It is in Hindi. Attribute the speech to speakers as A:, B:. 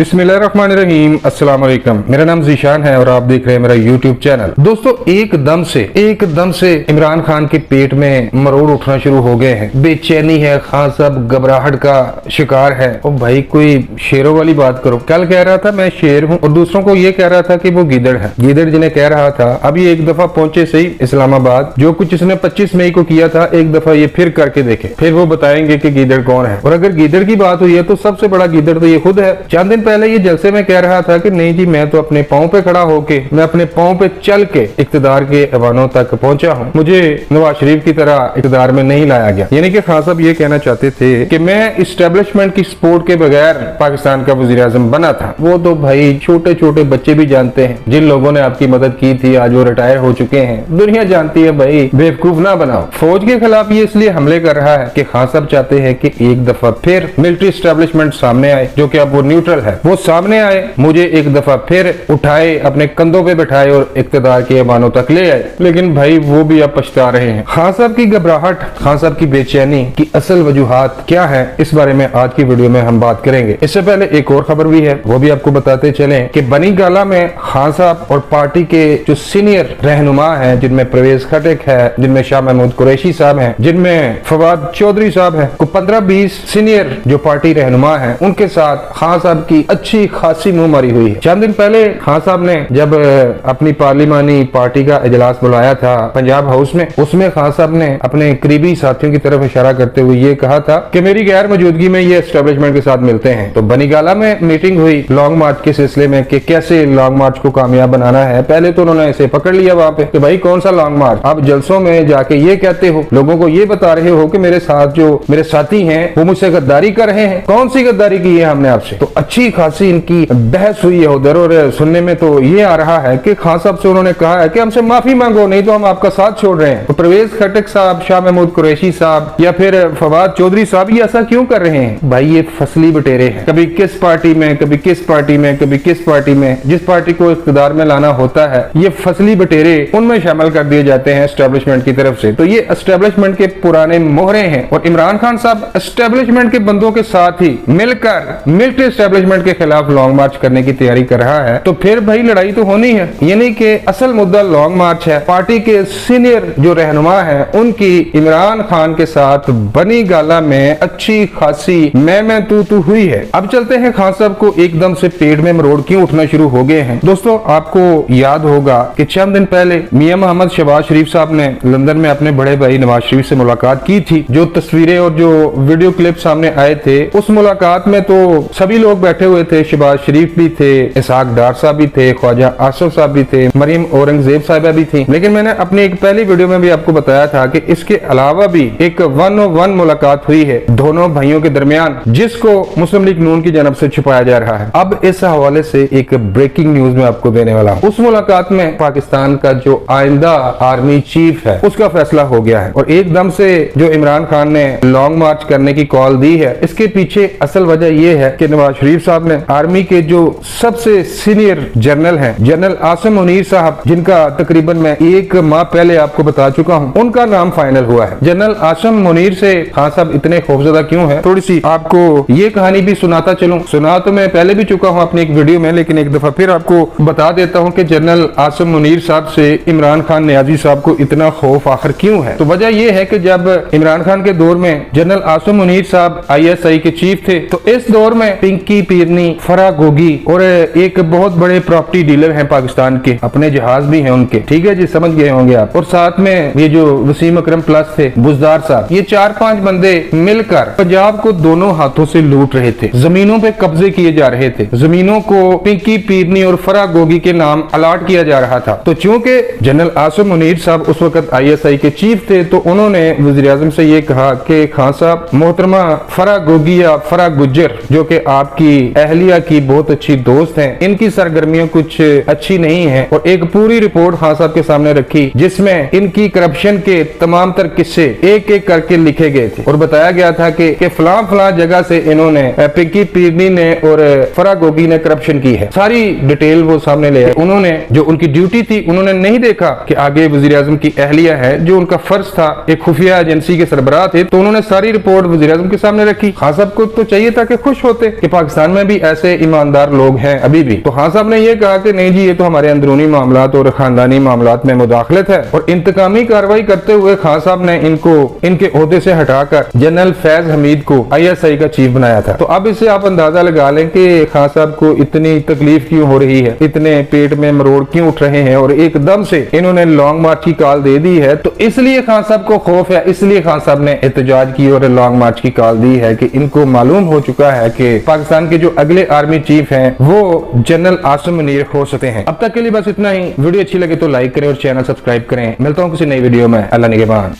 A: बिस्मिल्लाहिर्रहमानिर्रहीम, अस्सलाम वालेकुम। मेरा नाम जीशान है और आप देख रहे हैं मेरा यूट्यूब चैनल। दोस्तों एकदम से इमरान खान के पेट में मरोड़ उठना शुरू हो गए हैं। बेचैनी है, खान साहब घबराहट का शिकार है। और भाई कोई शेरों वाली बात करो। कल कह रहा था मैं शेर हूँ और दूसरों को ये कह रहा था कि वो गीदड़ है। गीदड़ जिन्हें कह रहा था, अभी एक दफा पहुंचे सही इस्लामाबाद। जो कुछ इसने 25 मई को किया था, एक दफा ये फिर करके देखे, फिर वो बताएंगे कि गीदड़ कौन है। और अगर गीदड़ की बात हुई है तो सबसे बड़ा गीदड़ तो ये खुद है। चंद दिन पहले ये जलसे में कह रहा था कि नहीं जी, मैं तो अपने पांव पे खड़ा होके, मैं अपने पांव पे चल के इक्तदार के ऐवानों तक पहुंचा हूं। मुझे नवाज शरीफ की तरह इक्तदार में नहीं लाया गया। यानी कि खान साहब ये कहना चाहते थे कि मैं इस्टेब्लिशमेंट की सपोर्ट के बगैर पाकिस्तान का वजीर आजम बना था। वो तो भाई छोटे छोटे बच्चे भी जानते हैं। जिन लोगों ने आपकी मदद की थी आज वो रिटायर हो चुके हैं। दुनिया जानती है भाई, बेवकूफ ना बनाओ। फौज के खिलाफ ये इसलिए हमले कर रहा है कि खान साहब चाहते हैं कि एक दफा फिर मिलिट्री इस्टेब्लिशमेंट सामने आए, जो कि अब वो न्यूट्रल है, वो सामने आए, मुझे एक दफा फिर उठाए, अपने कंधों पे बैठाए और इक्तदार के ऐवानों तक ले आए। लेकिन भाई वो भी अब पछता रहे हैं। खान साहब की घबराहट, खान साहब की बेचैनी की असल वजूहात क्या है, इस बारे में आज की वीडियो में हम बात करेंगे। इससे पहले एक और खबर भी है, वो भी आपको बताते चलें कि बनी गाला में खान साहब और पार्टी के जो सीनियर रहनुमा हैं, जिनमें परवेज खटक है, जिनमें शाह महमूद कुरैशी साहब हैं, जिनमें फवाद चौधरी साहब हैं, को 15-20 सीनियर जो पार्टी रहनुमा हैं, उनके साथ खान साहब की अच्छी खासी मुंहमारी हुई है। चंद दिन पहले खान साहब ने जब अपनी पार्लिमानी पार्टी का इजलास बुलाया था पंजाब हाउस में, उसमें खान साहब ने अपने करीबी साथियों की तरफ इशारा करते हुए ये कहा था कि मेरी गैर मौजूदगी में ये एस्टेब्लिशमेंट के साथ मिलते हैं। तो बनीगाला में मीटिंग हुई लॉन्ग मार्च के सिलसिले में कि कैसे लॉन्ग मार्च को कामयाब बनाना है। पहले तो उन्होंने इसे पकड़ लिया वहां पे कि भाई कौन सा लॉन्ग मार्च। आप जलसों में जाके ये कहते हो, लोगों को ये बता रहे हो कि मेरे साथ जो मेरे साथी हैं वो मुझसे गद्दारी कर रहे हैं। कौन सी गद्दारी की है हमने आपसे? तो अच्छी खासी इनकी बहस हुई है उधर। और सुनने में तो ये आ रहा है कि खान साहब से उन्होंने कहा है कि हमसे माफी मांगो, नहीं तो हम आपका साथ छोड़ रहे हैं। तो परवेज खटक साहब, शाह महमूद कुरैशी साहब या फिर फवाद चौधरी साहब ये ऐसा क्यों कर रहे हैं? भाई ये फसली बटेरे हैं, कभी किस पार्टी में, कभी किस पार्टी में, कभी किस पार्टी में। जिस पार्टी को इख्तियार में लाना होता है, ये फसली बटेरे उनमें शामिल कर दिए जाते हैं एस्टेब्लिशमेंट की तरफ से। तो ये एस्टेब्लिशमेंट के पुराने मोहरे हैं और इमरान खान साहब एस्टेब्लिशमेंट के बंदों के साथ ही मिलकर मिलिट्री एस्टेब्लिशमेंट के खिलाफ लॉन्ग मार्च करने की तैयारी कर रहा है। तो फिर भाई लड़ाई तो होनी है। यानी कि असल मुद्दा लॉन्ग मार्च है। पार्टी के सीनियर जो रहनुमा है उनकी इमरान खान के साथ बनी गाला में अच्छी खासी मैं तू हुई है। अब चलते हैं खान साहब को एकदम से पेट में मरोड़ क्यों उठना शुरू हो गए हैं। दोस्तों आपको याद होगा कि चंद दिन पहले मियां मोहम्मद शहबाज शरीफ साहब ने लंदन में अपने बड़े भाई नवाज शरीफ से मुलाकात की थी। जो तस्वीरें और जो वीडियो क्लिप सामने आए थे, उस मुलाकात में तो सभी लोग बैठे हुए थे। शहबाज शरीफ भी थे, इसहाक डार साहब भी थे, ख्वाजा आसिफ साहब भी थे, मरियम औरंगजेब साहिबा भी थी। लेकिन मैंने अपनी एक पहली वीडियो में भी आपको बताया था कि इसके अलावा भी एक 1-on-1 मुलाकात हुई है दोनों भाइयों के दरमियान, जिसको मुस्लिम लीग नून की जानब से छुपाया जा रहा है। अब इस हवाले से एक ब्रेकिंग न्यूज में आपको देने वाला हूँ। उस मुलाकात में पाकिस्तान का जो आइंदा आर्मी चीफ है उसका फैसला हो गया है और एकदम से जो इमरान खान ने लॉन्ग मार्च करने की कॉल दी है, इसके पीछे असल वजह यह है कि नवाज शरीफ साहब ने आर्मी के जो सबसे सीनियर जनरल हैं, जनरल आसिम मुनीर साहब, जिनका तकरीबन मैं एक माह पहले आपको बता चुका हूं, उनका नाम फाइनल हुआ है। जनरल आसिम मुनीर से खान साहब इतने खौफजदा क्यों है, थोड़ी सी आपको ये कहानी भी सुनाता चलूं। सुना तो मैं पहले भी चुका हूं अपनी एक वीडियो में, लेकिन एक दफा फिर आपको बता देता हूं कि जनरल आसिम मुनीर साहब से इमरान खान नियाजी साहब को इतना खौफ आखिर क्यों है। तो वजह यह है कि जब इमरान खान के दौर में जनरल आसिम मुनीर साहब ISI के चीफ थे, तो इस दौर में पिंकी पीरनी, फरा गोगी और एक बहुत बड़े प्रॉपर्टी डीलर हैं पाकिस्तान के, अपने जहाज भी हैं उनके, ठीक है जी, समझ गए होंगे आप। और साथ में ये जो वसीम अकरम प्लस थे, बुजदार साहब, ये 4-5 बंदे मिलकर पंजाब को दोनों हाथों से लूट रहे थे। जमीनों पे कब्जे किए जा रहे थे। जमीनों को पिंकी पीरनी और फरा गोगी के नाम अलाट किया जा रहा था। तो चूंकि जनरल आसिम मुनीर साहब उस वक्त ISI के चीफ थे, तो उन्होंने वजीर आजम से ये कहा कि खान साहब, मोहतरमा फरा गोगी या फरा गुज्जर, जो कि आपकी अहलिया की बहुत अच्छी दोस्त हैं, इनकी सरगर्मियां कुछ अच्छी नहीं है। और एक पूरी रिपोर्ट खान साहब के सामने रखी जिसमें इनकी करप्शन के तमाम तर किस्से एक एक करके लिखे गए थे और बताया गया था कि फलां जगह से इन्होंने, पिंकी पीरनी ने और फरा गोगी ने करप्शन की है। सारी डिटेल वो सामने ले आए। उन्होंने जो उनकी ड्यूटी थी, उन्होंने नहीं देखा कि आगे वजीर आजम की अहलिया है, जो उनका फर्ज था, एक खुफिया एजेंसी के सरबराह थे, तो उन्होंने सारी रिपोर्ट वजीर आजम के सामने रखी। खान साहब को तो चाहिए था कि खुश होते कि पाकिस्तान में भी ऐसे ईमानदार लोग हैं अभी भी। तो खान साहब ने ये कहा कि नहीं जी, ये तो हमारे अंदरूनी मामलात और खानदानी मामलात में मुदाखलत है, और इंतकामी कार्रवाई करते हुए खान साहब ने इनको इनके ओहदे से हटाकर जनरल फैज हमीद को ISI का चीफ बनाया था। तो अब इससे आप अंदाजा लगा लें कि खान साहब को इतनी तकलीफ क्यों हो रही है, इतने पेट में मरोड़ क्यों उठ रहे हैं, और एकदम से इन्होंने लॉन्ग मार्च की कॉल दे दी है। तो इसलिए खान साहब को खौफ है, इसलिए खान साहब ने एहतजाज की और लॉन्ग मार्च की कॉल दी है कि इनको मालूम हो चुका है कि पाकिस्तान के जो अगले आर्मी चीफ हैं वो जनरल आसिम मुनीर हो सकते हैं। अब तक के लिए बस इतना ही। वीडियो अच्छी लगे तो लाइक करें और चैनल सब्सक्राइब करें। मिलता हूं किसी नई वीडियो में। अल्लाह निगहबान।